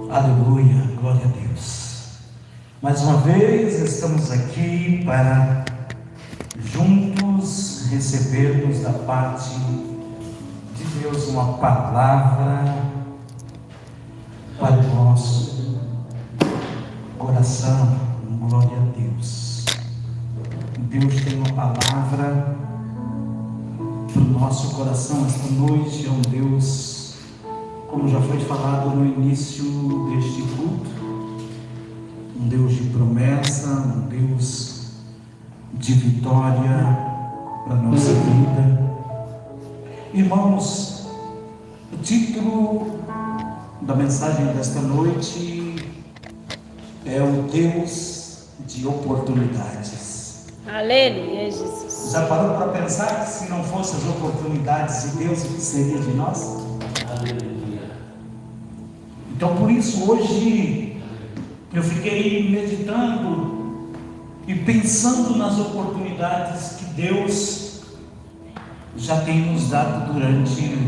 Aleluia, glória a Deus. Mais uma vez estamos aqui para juntos recebermos da parte de Deus uma palavra para o nosso coração. Glória a Deus. Deus tem uma palavra para o nosso coração esta noite. É um Deus, como já foi falado no início deste culto, um Deus de promessa, um Deus de vitória para a nossa vida. Irmãos, o título da mensagem desta noite é o Deus de oportunidades. Aleluia, Jesus. Já parou para pensar que se não fossem as oportunidades de Deus, o que seria de nós? Aleluia. Então por isso hoje eu fiquei meditando e pensando nas oportunidades que Deus já tem nos dado durante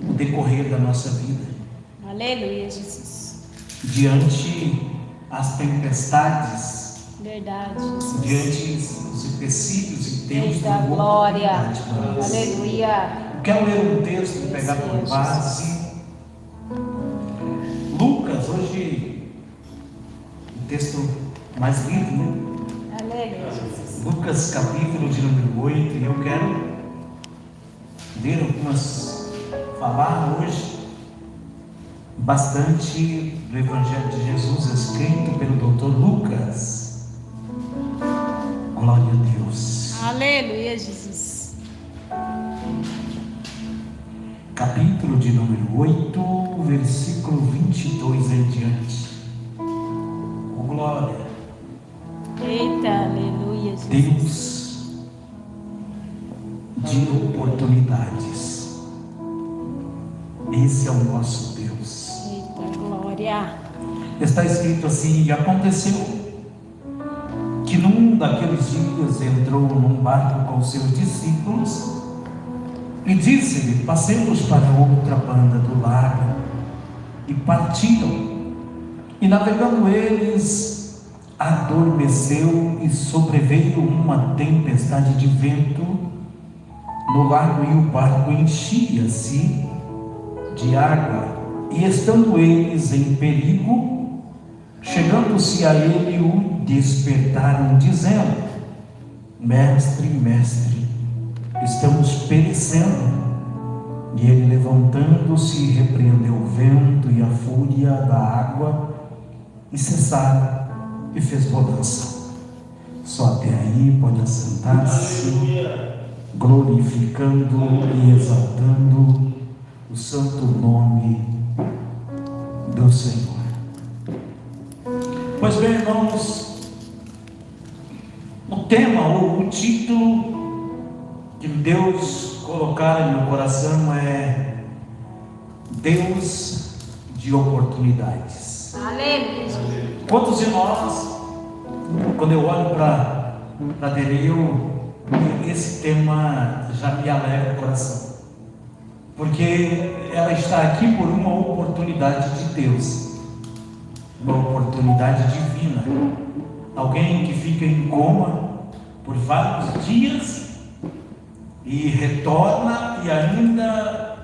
o decorrer da nossa vida. Aleluia, Jesus. Diante as tempestades, Verdade, Jesus. diante os empecilhos e Deus Deus tem da glória. oportunidade para nós. Aleluia. Quero ler um texto e pegar por base Lucas, hoje o texto mais lido, né? Aleluia, Jesus. Lucas capítulo de número 8, e eu quero ler falar hoje bastante do Evangelho de Jesus escrito pelo Dr. Lucas. Glória a Deus. Aleluia, Jesus. Capítulo de número 8, versículo 22 em diante. Oh, glória. Eita, aleluia, Jesus. Deus de oportunidades. Esse é o nosso Deus. Eita, glória. Está escrito assim: e aconteceu que num daqueles dias entrou num barco com seus discípulos e disse-lhe: passemos para outra banda do lago. E partiram, e navegando eles, adormeceu, e sobreveio uma tempestade de vento no lago, e o barco enchia-se de água. E estando eles em perigo, chegando-se a ele, o despertaram, dizendo: mestre, mestre, estamos perecendo. E ele, levantando-se, repreendeu o vento e a fúria da água, e cessaram, e fez bonança. Só até aí. Pode assentar-se, glorificando e exaltando o santo nome do Senhor. Pois bem, irmãos, o tema ou o título que Deus colocar em meu coração é Deus de oportunidades. Aleluia, Jesus. Quantos de nós, quando eu olho para Dereu, esse tema já me alegra o coração, porque ela está aqui por uma oportunidade de Deus, uma oportunidade divina. Alguém que fica em coma por vários dias e retorna, e ainda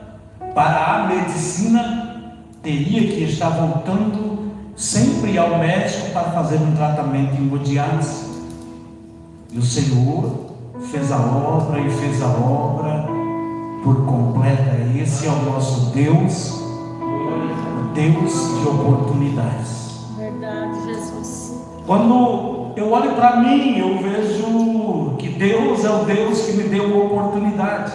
para a medicina teria que estar voltando sempre ao médico para fazer um tratamento hemodiálise. E o Senhor fez a obra, e fez a obra por completa. Esse é o nosso Deus, o Deus de oportunidades. Verdade, Jesus. Quando eu olho para mim, eu vejo que Deus é o Deus que me deu oportunidade.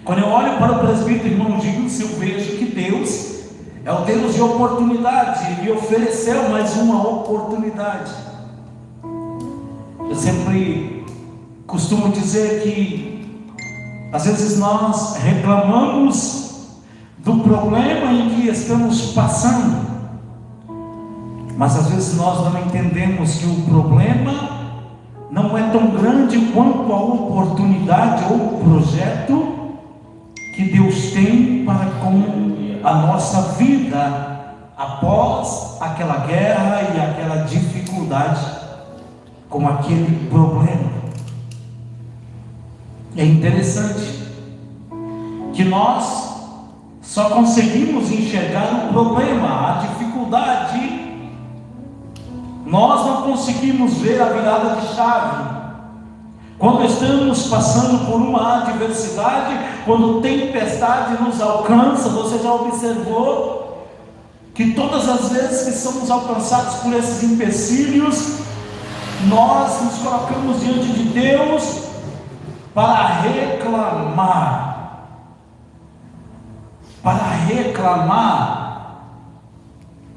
Quando eu olho para o presbítero irmão Gilson, eu vejo que Deus é o Deus de oportunidade. Ele me ofereceu mais uma oportunidade. Eu sempre costumo dizer que às vezes nós reclamamos do problema em que estamos passando, mas às vezes nós não entendemos que o problema não é tão grande quanto a oportunidade ou o projeto que Deus tem para com a nossa vida após aquela guerra e aquela dificuldade, com aquele problema. É interessante que nós só conseguimos enxergar o problema, a dificuldade. Nós não conseguimos ver a virada de chave. Quando estamos passando por uma adversidade, quando tempestade nos alcança, você já observou que todas as vezes que somos alcançados por esses empecilhos, nós nos colocamos diante de Deus para reclamar.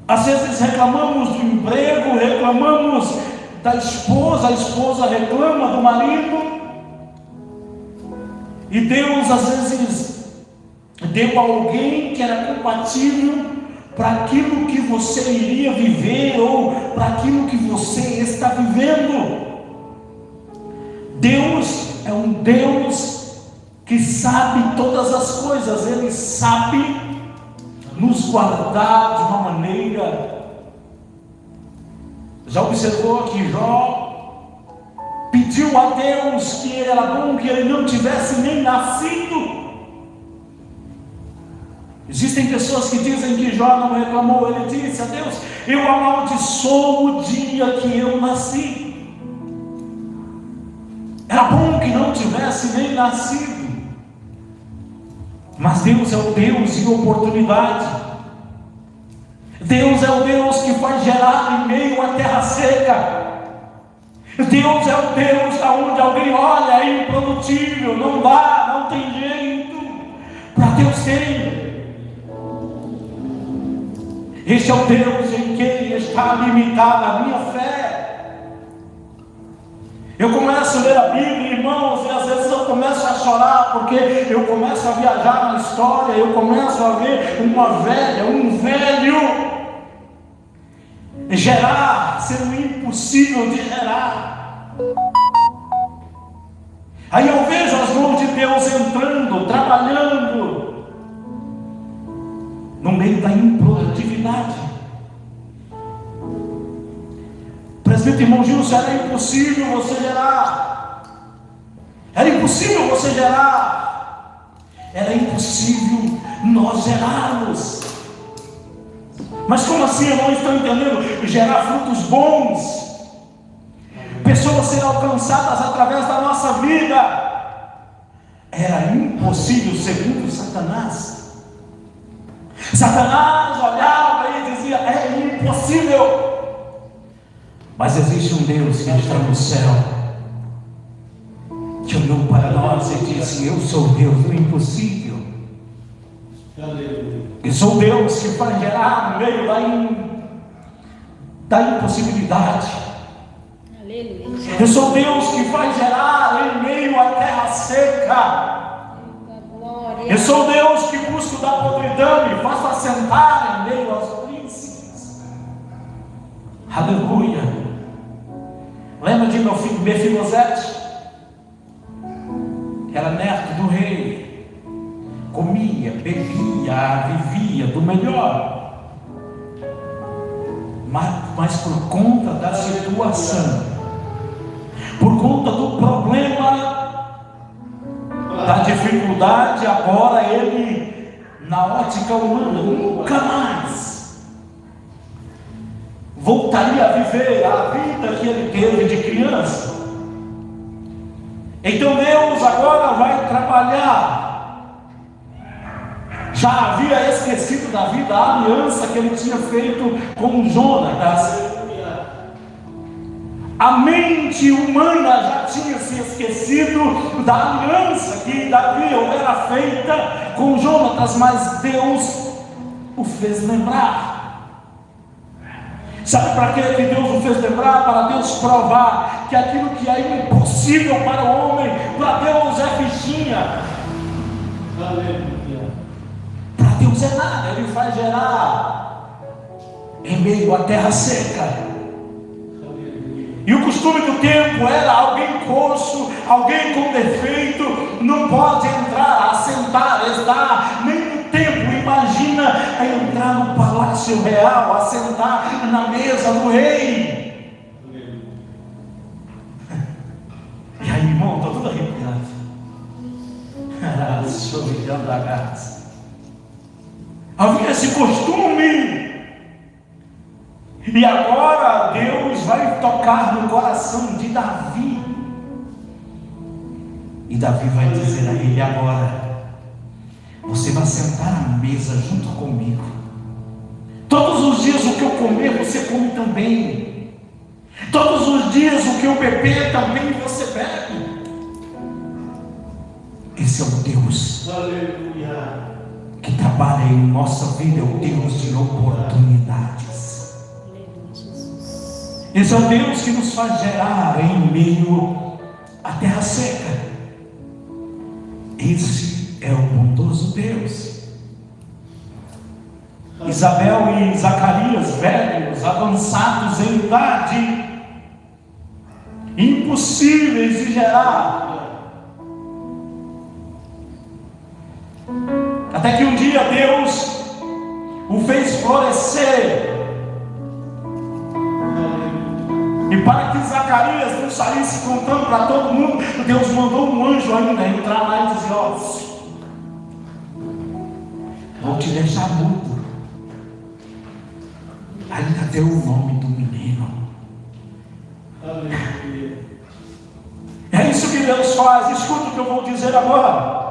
Às vezes reclamamos do emprego, reclamamos da esposa, a esposa reclama do marido, e Deus às vezes deu a alguém que era compatível para aquilo que você iria viver, ou para aquilo que você está vivendo. Deus é um Deus que sabe todas as coisas, Ele sabe nos guardar de uma maneira. Já observou que Jó pediu a Deus que era bom que ele não tivesse nem nascido? Existem pessoas que dizem que Jó não reclamou. Ele disse a Deus: eu amaldiçoo o dia que eu nasci. Era bom que não tivesse nem nascido. Mas Deus é o Deus de oportunidade. Deus é o Deus que faz gerar em meio à terra seca. Deus é o Deus aonde alguém olha, é improdutível, não dá, não tem jeito. Para Deus tem. Este é o Deus em quem está limitada a minha fé. Eu começo a ler a Bíblia, irmãos, e às vezes eu começo a chorar, porque eu começo a viajar na história, eu começo a ver um velho gerar, sendo impossível de gerar. Aí eu vejo as mãos de Deus entrando, trabalhando, no meio da improdutividade. Presbítero irmão Gilson, era impossível você gerar. Era impossível você gerar. Era impossível nós gerarmos. Mas como assim, eu não estou entendendo? Gerar frutos bons, pessoas serem alcançadas através da nossa vida. Era impossível, segundo Satanás. Satanás olhava e dizia: é impossível. Mas existe um Deus que está no céu, que olhou para nós e disse: eu sou Deus do impossível. Eu sou Deus que faz gerar no meio da impossibilidade. Eu sou Deus que faz gerar em meio à terra seca. Eu sou Deus que busca da podridão e faço assentar em meio aos príncipes. Aleluia. Lembra de meu filho Mefibosete? Era neto do rei. Comia, bebia, vivia do melhor. Mas por conta da situação, por conta do problema, da dificuldade, agora ele, na ótica humana, nunca mais voltaria a viver a vida que ele teve de criança. Então Deus agora vai trabalhar. Já havia esquecido da vida a aliança que ele tinha feito com Jonatas. A mente humana já tinha se esquecido da aliança que Davi houvera feita com Jonatas, mas Deus o fez lembrar. Sabe para que Deus o fez lembrar? Para Deus provar que aquilo que é impossível para o homem, para Deus é fichinha. Para Deus é nada. Ele faz gerar em meio à terra seca. E o costume do tempo era: alguém coxo, alguém com defeito, não pode entrar, assentar, estar nem no templo. Imagina imagina entrar no palácio real, assentar na mesa do rei. E aí, irmão, estou tudo arrepiado. Sorrindo da casa. Havia esse costume. E agora Deus vai tocar no coração de Davi. E Davi vai dizer a ele: agora você vai sentar à mesa junto comigo. Todos os dias o que eu comer, você come também. Todos os dias o que eu beber, também você bebe. Esse é o Deus, aleluia, que trabalha em nossa vida, é o Deus de oportunidades. Esse é o Deus que nos faz gerar em meio à terra seca. Esse é o bondoso Deus. Isabel e Zacarias, velhos, avançados em idade, impossíveis de gerar. Até que um dia Deus o fez florescer. E para que Zacarias não saísse contando para todo mundo, Deus mandou um anjo ainda entrar lá e dizer: ó, vou te deixar mudo. Ainda deu o nome do menino. É isso que Deus faz. Escuta o que eu vou dizer agora.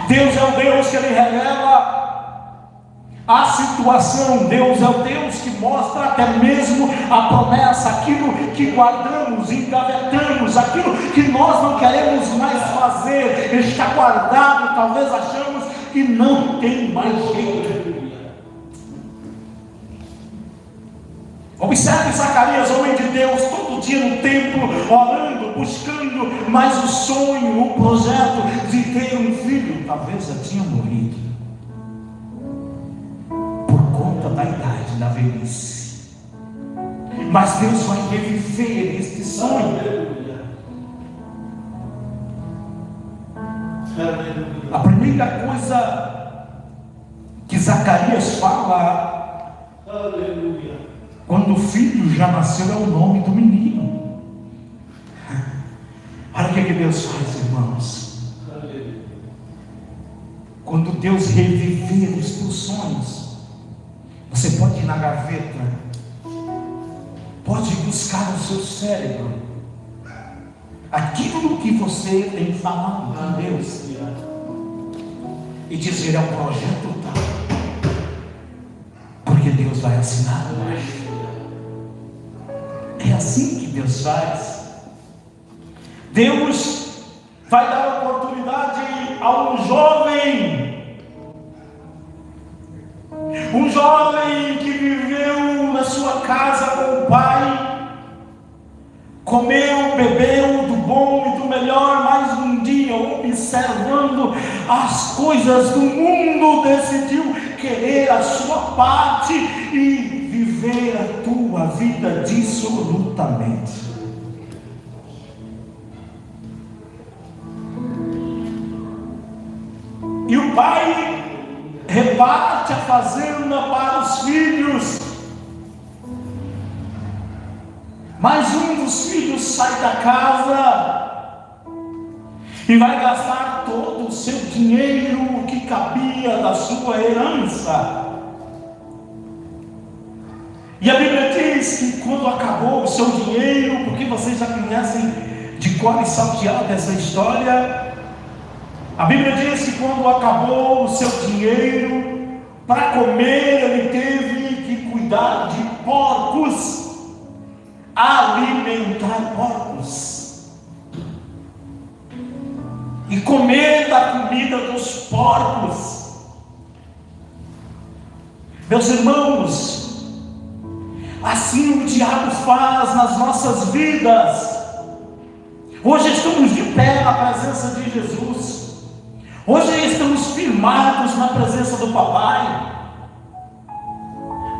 Deus é o Deus que Ele revela a situação. Deus é o Deus que mostra até mesmo a promessa, aquilo que guardamos, engavetamos, aquilo que nós não queremos mais fazer, está guardado, talvez achamos que não tem mais jeito. Observe Zacarias, homem de Deus, todo dia no templo, orando, buscando, mas o sonho, o projeto de ter um filho, talvez já tinha morrido, por conta da idade, da velhice. Mas Deus vai reviver este sonho. A primeira coisa que Zacarias fala, aleluia, quando o filho já nasceu, é o nome do menino. Olha o que Deus faz, irmãos. Quando Deus reviver os teus sonhos, você pode ir na gaveta, pode buscar no seu cérebro aquilo que você tem falado com Deus e dizer: é um projeto tal, porque Deus vai assinar embaixo. É assim que Deus faz. Deus vai dar oportunidade a um jovem que viveu na sua casa com o pai, comeu, bebeu do bom e do melhor, mas um dia, observando as coisas do mundo, decidiu querer a sua parte e viver a tua vida dissolutamente. E o pai reparte a fazenda para os filhos, mas um dos filhos sai da casa e vai gastar todo o seu dinheiro que cabia da sua herança. E a Bíblia diz que quando acabou o seu dinheiro, porque vocês já conhecem de cor e salteado essa história, a Bíblia diz que quando acabou o seu dinheiro, para comer ele teve que cuidar de porcos, alimentar porcos e comer da comida dos porcos. Meus irmãos, assim o diabo faz nas nossas vidas. Hoje estamos de pé na presença de Jesus. Hoje estamos firmados na presença do papai.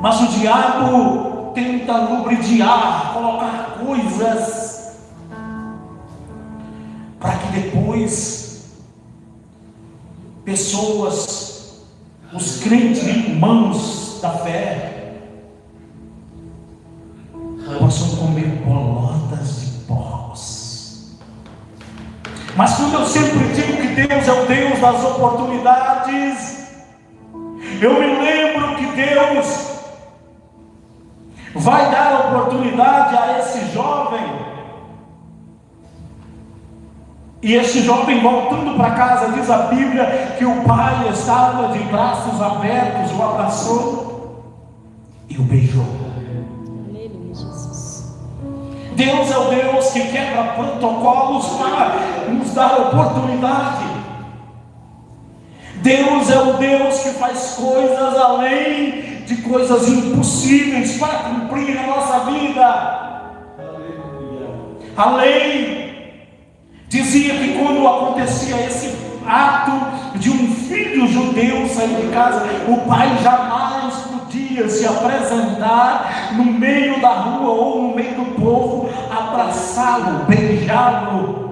Mas o diabo tenta lubridiar, colocar coisas para que depois pessoas os crentes irmãos da fé possam comer bolotas de porcos. Mas quando eu sempre digo que Deus é o Deus das oportunidades, eu me lembro que Deus vai dar oportunidade a esse jovem. E esse jovem, voltando para casa, diz a Bíblia que o pai estava de braços abertos, o abraçou e o beijou. Aleluia, Jesus. Deus é o Deus que quebra protocolos para nos dar oportunidade. Deus é o Deus que faz coisas além de coisas impossíveis para cumprir na nossa vida. Além, dizia que quando acontecia esse ato de um filho judeu sair de casa, o pai jamais podia se apresentar no meio da rua ou no meio do povo, abraçá-lo, beijá-lo.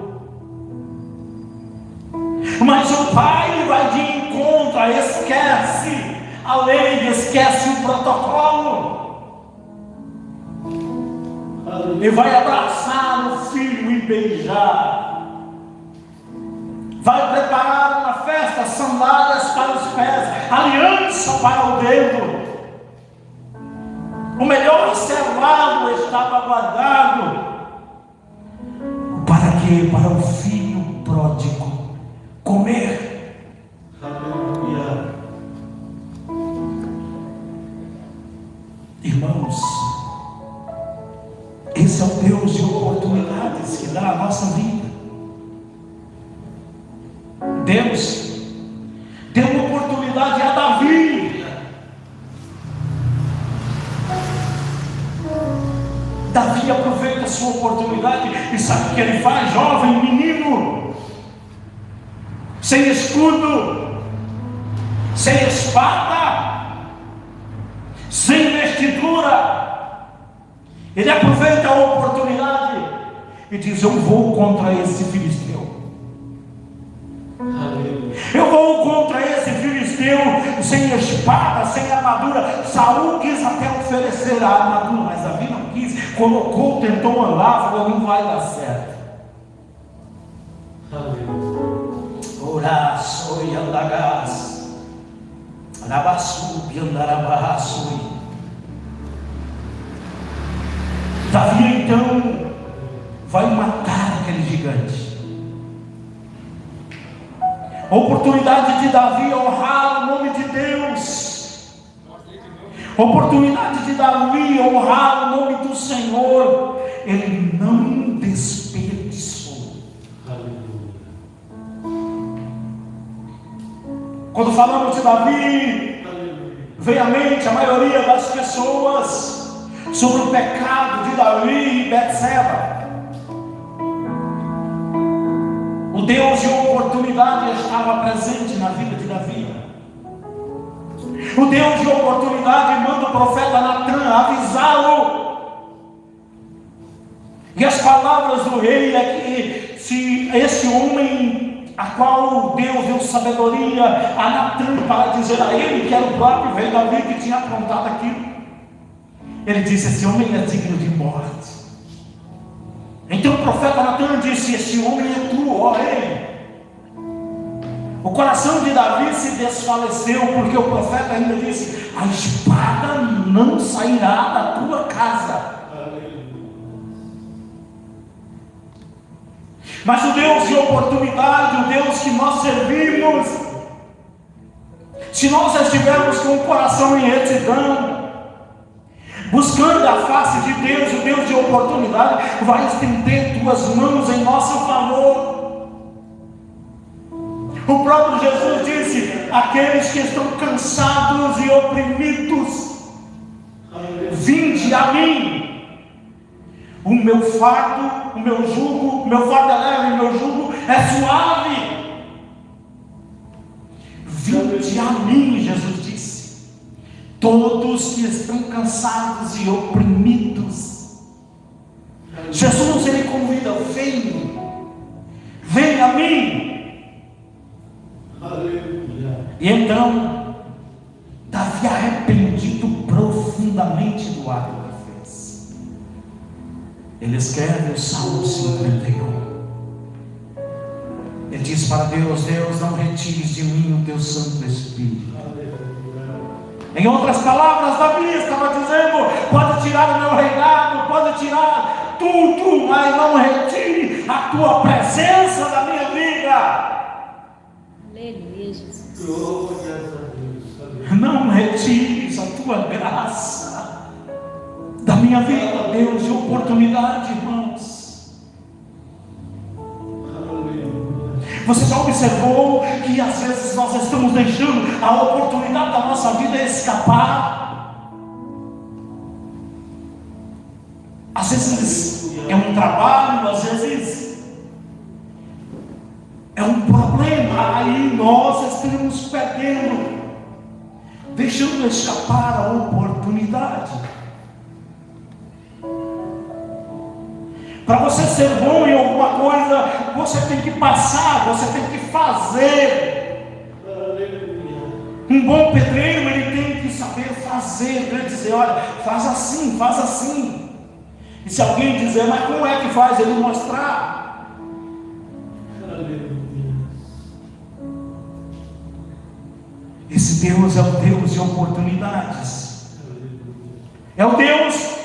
Mas o pai vai de encontro, esquece a lei, esquece o protocolo e vai abraçar o filho e beijar. Vai preparar uma festa, sandálias para os pés, aliança para o dedo. O melhor cevado estava guardado. Para quê? Para o filho pródigo comer. Aleluia. Irmãos, esse é o Deus de oportunidades que dá a nossa vida. Deus deu uma oportunidade a Davi. Davi aproveita a sua oportunidade e sabe o que ele faz? Jovem, menino, sem escudo, sem espada, sem vestidura, ele aproveita a oportunidade e diz: eu vou contra esse filisteu. Eu vou contra esse filisteu sem espada, sem armadura. Saul quis até oferecer a armadura, mas Davi não quis. Colocou, tentou andar, falou: não vai dar certo. Oraço e andagás, arabaçu e andarabaçu. Davi então vai matar aquele gigante. A oportunidade de Davi honrar o nome de Deus. A oportunidade de Davi honrar o nome do Senhor. Ele não desperdiçou. Quando falamos de Davi, vem à mente a maioria das pessoas sobre o pecado de Davi e Betseba. O Deus de oportunidade estava presente na vida de Davi. O Deus de oportunidade manda o profeta Natan avisá-lo. E as palavras do rei é que se esse homem a qual Deus deu sabedoria a Natan para dizer a ele que era o próprio rei Davi que tinha aprontado aquilo, ele disse: esse homem é digno de morte. Então o profeta Natan disse: esse homem é tu, ó rei. O coração de Davi se desfaleceu, porque o profeta ainda disse: a espada não sairá da tua casa. Mas o Deus de oportunidade, o Deus que nós servimos, se nós estivermos com o coração em retidão, buscando a face de Deus, o Deus de oportunidade vai estender tuas mãos em nosso favor. O próprio Jesus disse: aqueles que estão cansados e oprimidos, vinde a mim. O meu fardo, o meu fardo é leve, o meu jugo é suave. Vinde a mim, Jesus disse, todos que estão cansados e oprimidos. Jesus, ele convida: vem a mim. Aleluia. E então independente do ato que fez. Ele escreve o Salmo 51. Ele diz para Deus: Deus, não retires de mim o teu Santo Espírito. Em outras palavras, Davi estava dizendo: pode tirar o meu reinado, pode tirar tudo, mas não retire a tua presença da minha vida. Aleluia, Jesus. Não retires a tua graça da minha vida, Deus, de oportunidade, irmãos. Você já observou que às vezes nós estamos deixando a oportunidade da nossa vida escapar? Às vezes é um trabalho, às vezes é um problema, aí nós estamos perdendo, deixando escapar a oportunidade. Para você ser bom em alguma coisa, você tem que passar, você tem que fazer. Um bom pedreiro, ele tem que saber fazer, para dizer: olha, faz assim, faz assim. E se alguém dizer: mas como é que faz? Ele mostrar. Esse Deus é o Deus de oportunidades. É o Deus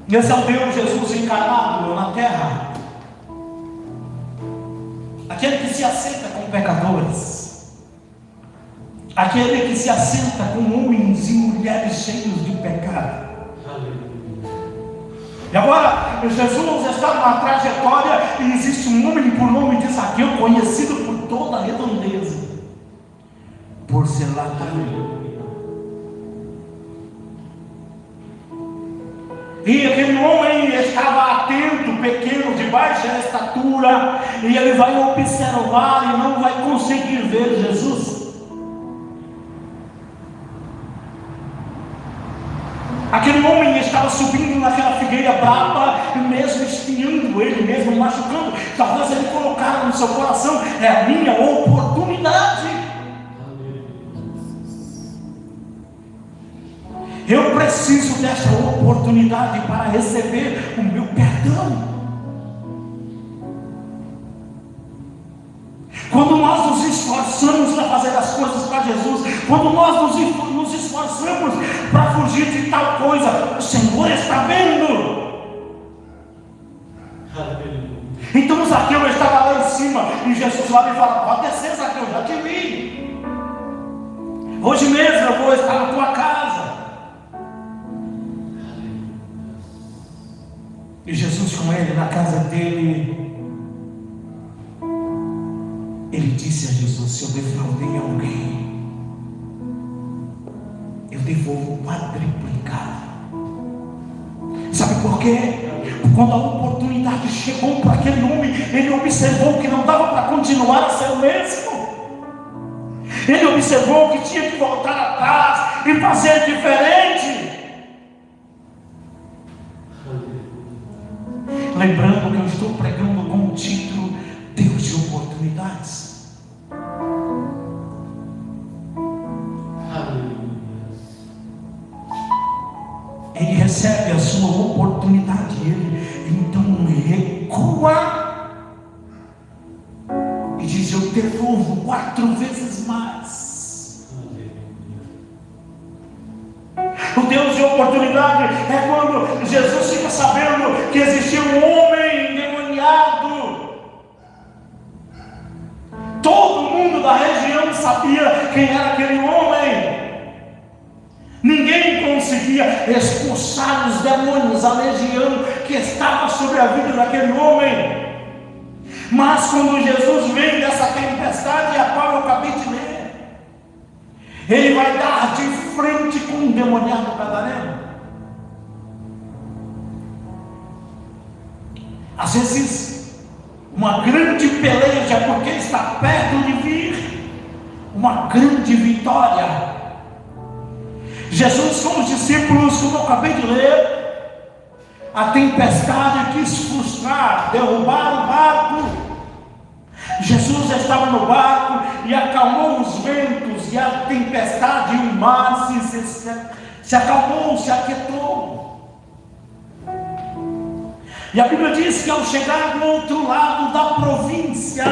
esse é o Deus Jesus encarnado na terra, aquele que se assenta com pecadores, aquele que se assenta com homens e mulheres cheios de pecado. E agora Jesus está numa trajetória e existe um homem por nome de Zaqueu, conhecido por toda a redondeza, por ser ladrão. E aquele homem estava atento, pequeno, de baixa estatura, e ele vai observar e não vai conseguir ver Jesus. Aquele homem estava subindo naquela figueira brava, mesmo espinhando ele, mesmo machucando. Talvez ele colocara no seu coração: é a minha oportunidade. Eu preciso dessa oportunidade para receber o meu perdão. Quando nós nos esforçamos para fazer as coisas para Jesus, quando nós nos esforçamos para fugir de tal coisa, o Senhor está vendo. Então Zaqueu estava lá em cima e Jesus lá me fala: pode descer, Zaqueu, já te vi. Hoje mesmo eu vou estar na tua casa. E Jesus com ele na casa dele, ele disse a Jesus: se eu defraudei alguém, eu devolvo quadriplicado. Sabe por quê? Quando a oportunidade chegou para aquele homem, ele observou que não dava para continuar a ser o mesmo. Ele observou que tinha que voltar atrás e fazer diferente. Lembrando que eu estou pregando com o título Deus de oportunidades. Ele recebe a sua oportunidade, ele então recua e diz: eu devolvo 4 vezes mais. O Deus de oportunidade é quando Jesus fica sabendo que existia um homem endemoniado. Todo mundo da região sabia quem era aquele homem. Ninguém conseguia expulsar os demônios, a legião que estava sobre a vida daquele homem. Mas quando Jesus vem dessa tempestade a qual eu acabei de ler, ele vai dar de frente com um endemoniado gadareno. Às vezes, uma grande peleja, porque está perto de vir uma grande vitória. Jesus com os discípulos, como eu acabei de ler, a tempestade quis frustrar, derrubar o barco. Jesus estava no barco e acalmou os ventos e a tempestade, e o mar se acalmou, se aquietou. E a Bíblia diz que ao chegar do outro lado da província,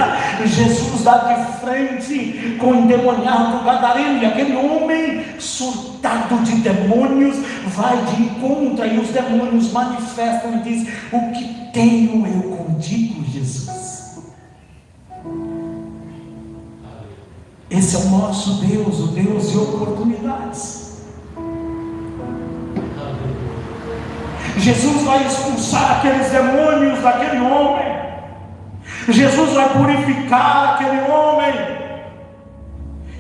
Jesus dá de frente com o endemoniado gadareno, e aquele homem surtado de demônios vai de encontro, e os demônios manifestam e diz: o que tenho eu contigo, Jesus? Esse é o nosso Deus, o Deus de oportunidades. Jesus vai expulsar aqueles demônios daquele homem. Jesus vai purificar aquele homem.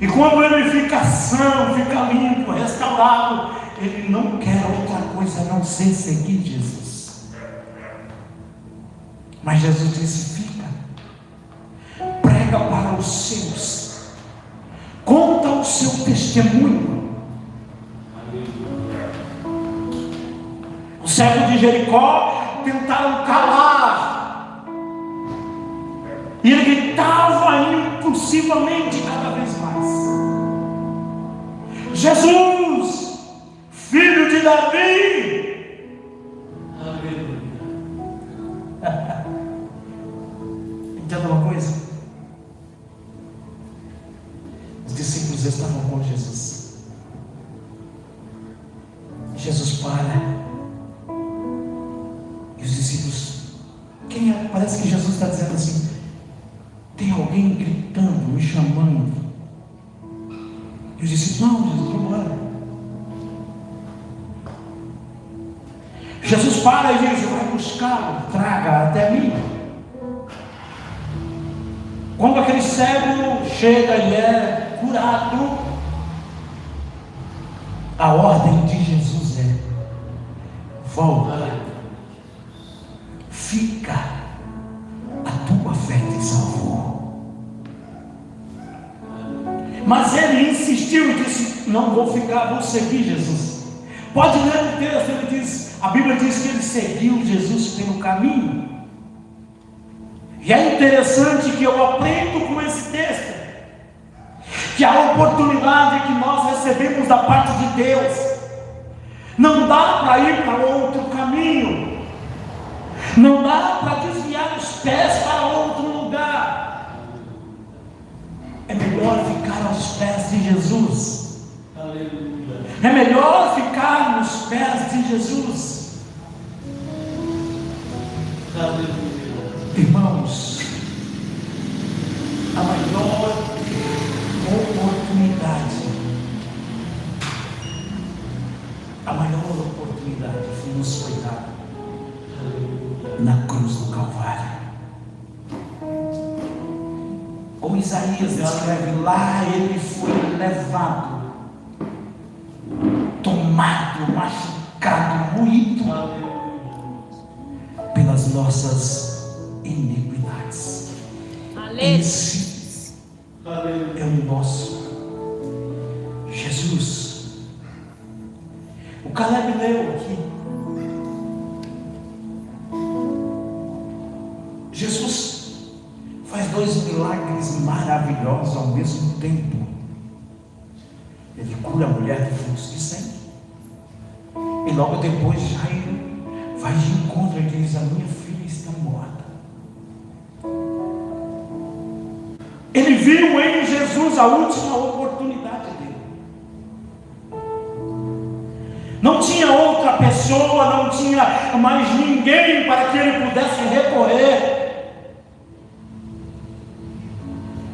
E quando ele fica são, fica limpo, restaurado, ele não quer outra coisa a não ser seguir Jesus. Mas Jesus disse: fica, prega para os seus, conta o seu testemunho. O cego de Jericó tentaram calar, e ele gritava impulsivamente cada vez mais: Jesus, filho de Davi. Aleluia. Entenda uma coisa? Os discípulos estavam com Jesus. Jesus para. E os discípulos, quem é? Parece que Jesus está dizendo assim: tem alguém gritando, me chamando. E os discípulos: não, Jesus, vamos embora. Jesus para e diz: vai buscá-lo, traga até mim. Quando aquele cego chega e é curado, a ordem de Jesus é: volta, fica, a tua fé te salvou. Mas ele insistiu e disse: não vou ficar, vou seguir Jesus. Pode ler o texto, ele diz, a Bíblia diz que ele seguiu Jesus pelo caminho. E é interessante que eu aprendo com esse texto que a oportunidade que nós recebemos da parte de Deus não dá para ir para outro caminho. Não dá para desviar os pés para outro lugar. É melhor ficar aos pés de Jesus. Aleluia. É melhor ficar nos pés de Jesus. Aleluia. Irmãos, a maior oportunidade, nos foi dada na cruz do Calvário. Como Isaías escreve, lá ele foi levado, tomado, machucado, moído pelas nossas iniquidades. Esse é o nosso Jesus. O Caleb leu aqui. Jesus faz dois milagres maravilhosos ao mesmo tempo. Ele cura a mulher de fluxo de sangue, e logo depois Jairo vai de encontro e diz: a minha filha está morta. Ele viu em Jesus a última oportunidade dele. Não tinha outra pessoa, não tinha mais ninguém para que ele pudesse recorrer.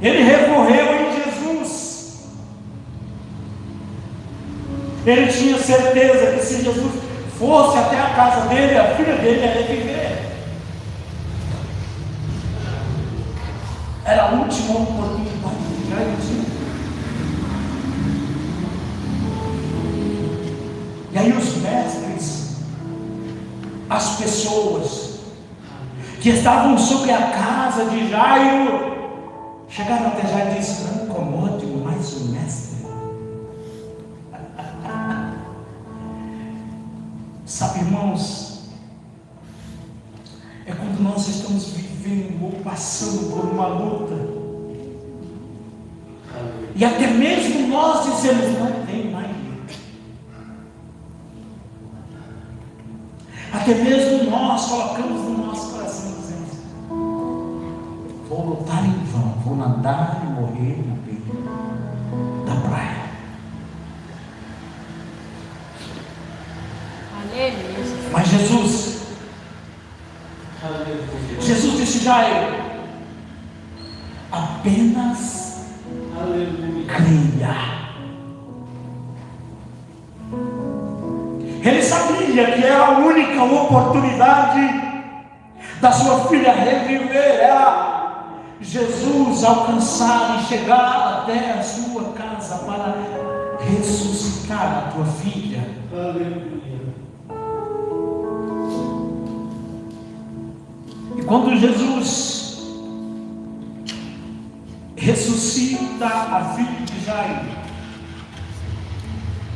Ele recorreu em Jesus. Ele tinha certeza que se Jesus fosse até a casa dele, a filha dele ia viver. Era a última oportunidade que Jairo tinha. E aí os mestres, as pessoas que estavam sobre a casa de Jairo, chegaram até Jairo e disseram: não incomode mais o mestre. Sabe, irmãos, é quando nós estamos vivendo ou passando por uma luta, E até mesmo nós dizemos, não tem mais jeito. Até mesmo nós colocamos no nosso coração, dizemos, vou lutar em vão, vou nadar e morrer na beira da praia. Aleluia. Mas Jesus disse, Jairo, apenas creia. Ele sabia que era a única oportunidade da sua filha reviver, era Jesus alcançar e chegar até a sua casa para ressuscitar a tua filha. E quando Jesus ressuscita a filha de Jairo,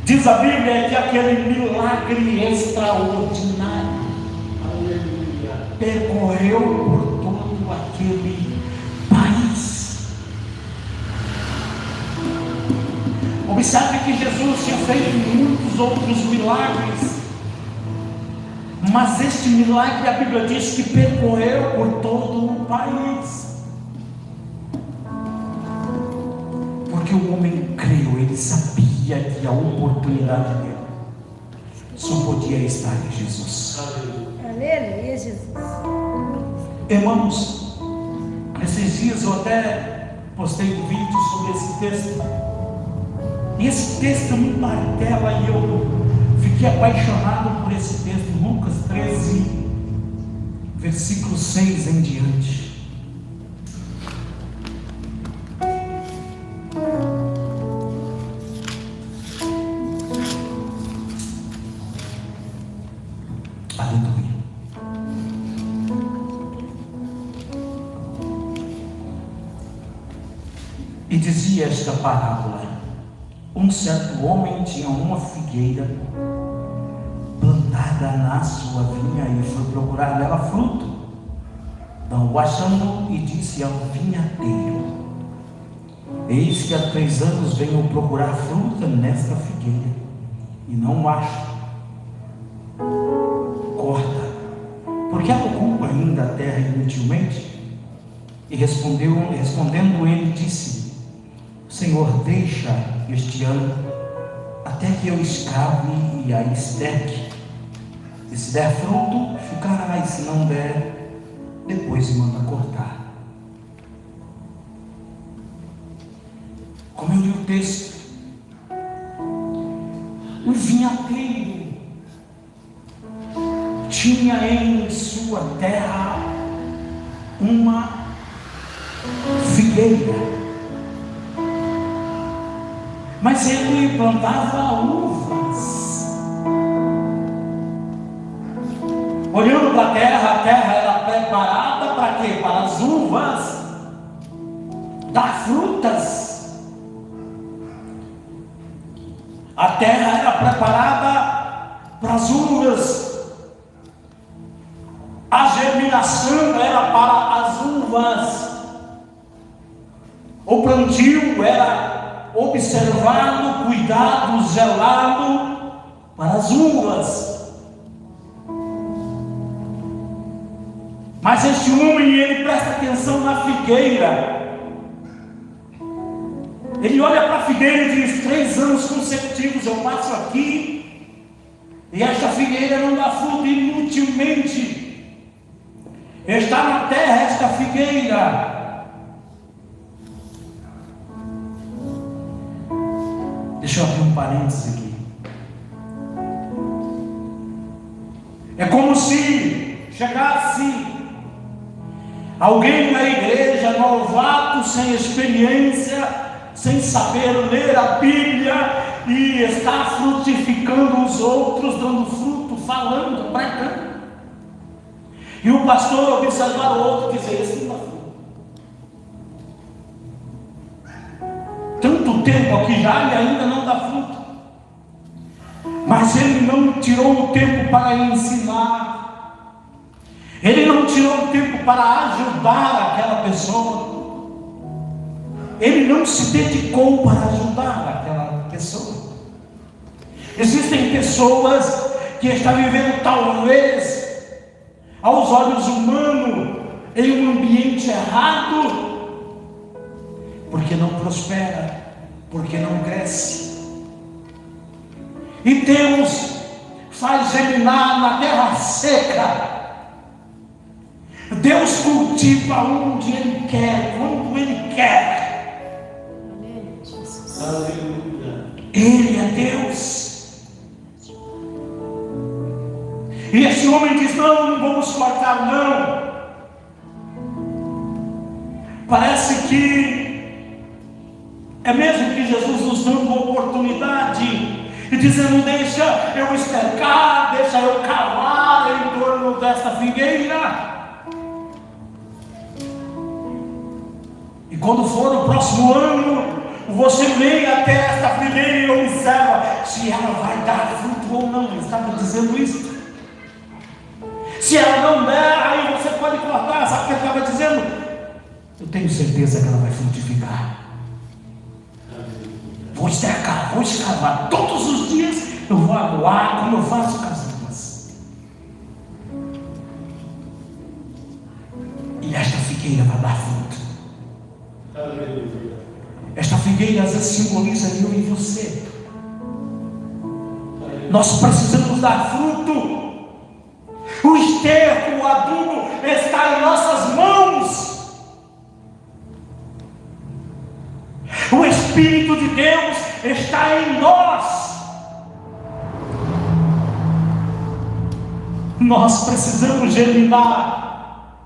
diz a Bíblia que aquele milagre extraordinário percorreu por todo aquele país. Observe que Jesus tinha feito muitos outros milagres, mas este milagre, a Bíblia diz que percorreu por todo o país. Porque o homem creu, ele sabia que a oportunidade dele só podia estar em Jesus. Aleluia, Jesus. Irmãos, esses dias eu até postei um vídeo sobre esse texto. E esse texto me martela e eu fiquei apaixonado por esse texto. Lucas 13, versículo 6 em diante. Aleluia. E dizia esta parábola: um certo homem tinha uma figueira plantada na sua vinha e foi procurar nela fruto. Não o achando, e disse ao vinhadeiro: eis que há 3 anos venho procurar fruta nesta figueira e não acho. Corta, porque ela ocupa ainda a terra inutilmente? E respondendo ele, disse: Senhor, deixa este ano até que eu escave e a esteque. E se der fruto, ficará, e se não der, depois manda cortar. Como eu li o texto, o vinhadeiro tinha em sua terra uma figueira, mas ele plantava uvas. Olhando para a terra era preparada para quê? Para as uvas dar frutas. A terra era preparada para as uvas. A germinação era para as uvas. O plantio era observado, cuidado, zelado para as uvas. Mas este homem, ele presta atenção na figueira. Ele olha para a figueira e diz: 3 anos consecutivos eu passo aqui e esta figueira não dá fruto, inutilmente está na terra esta figueira. Deixa eu abrir um parênteses aqui. É como se chegasse alguém na igreja, novato, sem experiência, sem saber ler a Bíblia, e está frutificando os outros, dando fruto, falando, pregando. E o pastor observar o outro e dizer: esse não dá fruto. Tanto tempo aqui já e ainda não dá fruto. Mas ele não tirou o tempo para ensinar. Ele não tirou o tempo para ajudar aquela pessoa. ele não se dedicou para ajudar aquela pessoa. Existem pessoas que estão vivendo talvez aos olhos humanos em um ambiente errado, porque não prospera, porque não cresce. E Deus faz germinar na terra seca. Deus cultiva onde Ele quer, quando Ele quer. Ele é Deus. E esse homem diz: não vamos cortar, não. Parece que é mesmo que Jesus nos dando uma oportunidade e dizendo: deixa eu estercar, deixa eu cavar em torno desta figueira. E quando for no próximo ano, você vem até esta figueira e observa se ela vai dar fruto ou não. Ele estava dizendo isso. Se ela não der, aí você pode cortar. Sabe o que ele estava dizendo? Eu tenho certeza que ela vai frutificar. Vou estercar, vou escavar. Todos os dias eu vou aguar, como eu faço com as irmãs. E esta figueira vai dar fruto. Esta figueira às vezes simboliza eu e você. Nós precisamos dar fruto. O esterco, o adubo está em nossas mãos. O Espírito de Deus está em nós. Nós precisamos germinar,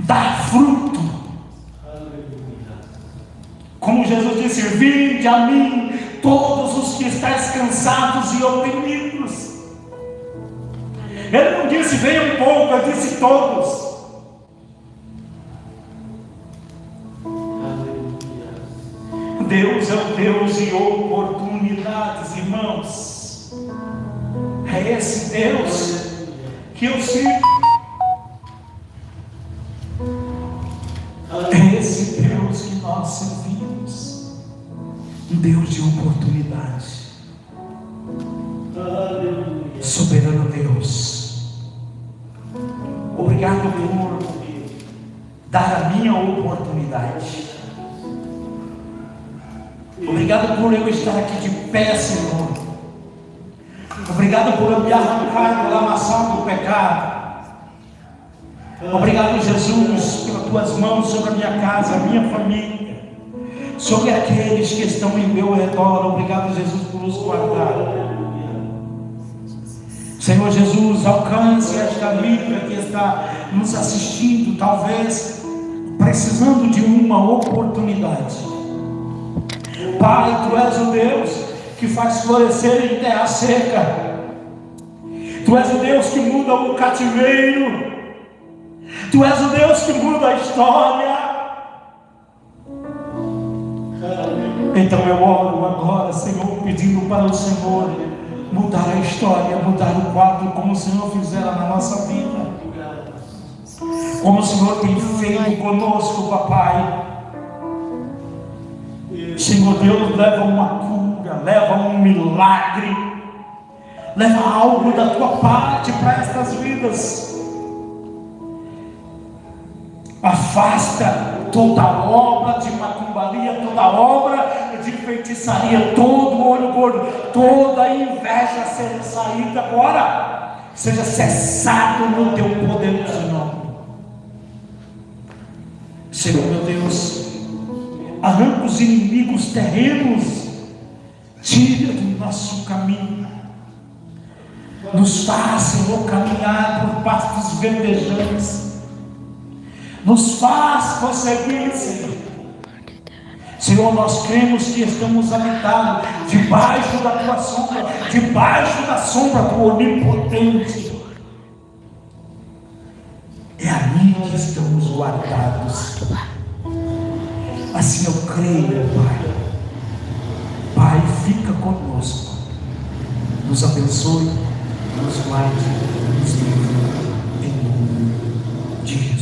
dar fruto. Como Jesus disse: vinde a mim todos os que estáis cansados e oprimidos. Ele não disse venham um pouco, ele disse todos. Deus é o Deus de oportunidades, irmãos. É esse Deus que eu sirvo. É esse Deus que nós servimos. Um Deus de oportunidade. Soberano Deus, obrigado por dar a minha oportunidade. Obrigado por eu estar aqui de pé, Senhor. Obrigado por eu me arrancar do lamaçal do pecado. Obrigado, Jesus, pelas tuas mãos sobre a minha casa, a minha família, sobre aqueles que estão em meu redor. Obrigado, Jesus, por nos guardar. Senhor Jesus, alcance esta vida que está nos assistindo, talvez precisando de uma oportunidade. Pai, Tu és o Deus que faz florescer em terra seca. Tu és o Deus que muda o cativeiro. Tu és o Deus que muda a história. Então eu oro agora, Senhor, pedindo para o Senhor mudar a história, mudar o quadro, como o Senhor fizera na nossa vida, como o Senhor tem feito conosco, papai. Senhor Deus, leva uma cura, leva um milagre, leva algo da tua parte para estas vidas. Afasta toda obra de macumbaria, toda obra de feitiçaria, todo olho gordo, toda inveja seja saída agora, seja cessado no teu poderoso nome. Senhor meu Deus, arranca os inimigos terrenos, tira do nosso caminho, nos faz, Senhor, caminhar por pastos verdejantes, nos faz prosseguir, Senhor. Senhor, nós cremos que estamos habitados debaixo da tua sombra, debaixo da sombra do Onipotente. É ali que estamos guardados. Assim eu creio, Pai. Pai, fica conosco, nos abençoe, nos guarde, nos livre, em nome de Jesus.